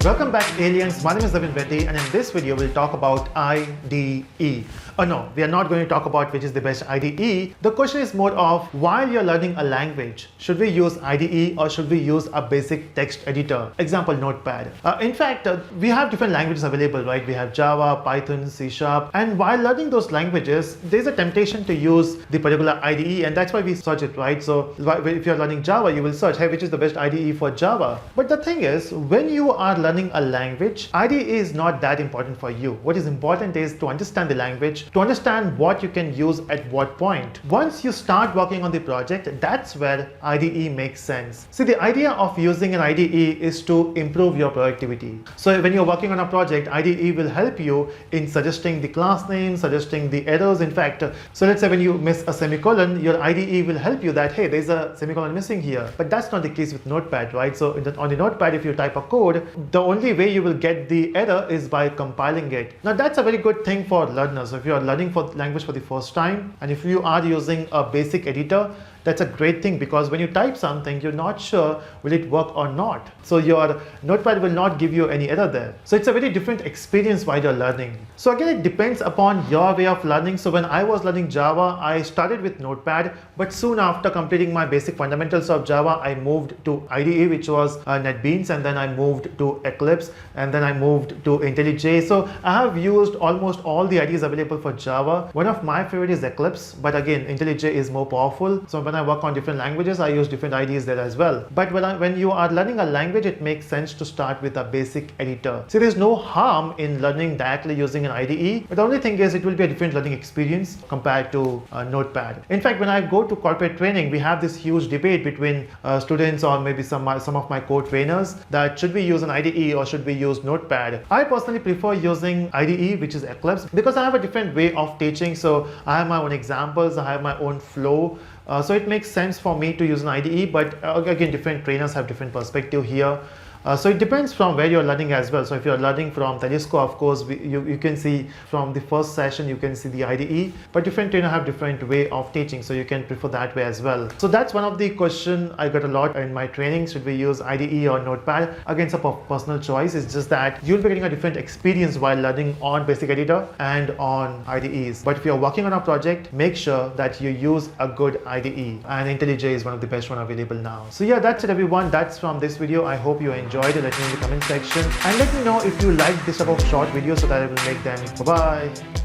Welcome back, aliens. My name is Reddy, and in this video we'll talk about IDE. Oh no, we are not going to talk about which is the best IDE. The question is more of, while you're learning a language, should we use IDE or should we use a basic text editor? Example, Notepad. In fact, we have different languages available, right? We have Java, Python, C#, and while learning those languages, there's a temptation to use the particular IDE, and that's why we search it, right? So if you're learning Java, you will search, hey, which is the best IDE for Java? But the thing is, when you are learning a language, IDE is not that important for you. What is important is to understand the language, to understand what you can use at what point. Once you start working on the project, that's where IDE makes sense. See, the idea of using an IDE is to improve your productivity. So when you're working on a project, IDE will help you in suggesting the class name, suggesting the errors. In fact, so let's say when you miss a semicolon, your IDE will help you that, hey, there's a semicolon missing here. But that's not the case with Notepad, right? So on the Notepad, if you type a code, the only way you will get the error is by compiling it. Now that's a very good thing for learners. If you are learning for language for the first time, and if you are using a basic editor, that's a great thing, because when you type something, you're not sure will it work or not. So your Notepad will not give you any error there. So it's a very different experience while you're learning. So again, it depends upon your way of learning. So when I was learning Java, I started with Notepad, but soon after completing my basic fundamentals of Java, I moved to IDE, which was Netbeans, and then I moved to Eclipse, and then I moved to Intellij. So I have used almost all the IDEs available for Java. One of my favorite is Eclipse, but again, Intellij is more powerful. So when I work on different languages, I use different IDEs there as well. But when you are learning a language, it makes sense to start with a basic editor. So there's no harm in learning directly using an IDE, but the only thing is it will be a different learning experience compared to Notepad. In fact, when I go to corporate training, we have this huge debate between students or maybe some of my co-trainers that should we use an IDE or should we use Notepad. I personally prefer using IDE, which is Eclipse, because I have a different way of teaching. So I have my own examples, I have my own flow. So it makes sense for me to use an IDE, but again, different trainers have different perspective here. So it depends from where you're learning as well. So if you're learning from Telusko, of course, you can see from the first session, you can see the IDE, but different trainers have different way of teaching. So you can prefer that way as well. So that's one of the questions I got a lot in my training. Should we use IDE or Notepad? Again, it's a personal choice. It's just that you'll be getting a different experience while learning on basic editor and on IDEs. But if you're working on a project, make sure that you use a good IDE. And Intellij is one of the best one available now. So yeah, that's it everyone. That's from this video. I hope you enjoyed it. Let me know in the comment section, and let me know if you like this type of short videos so that I will make them. Bye bye.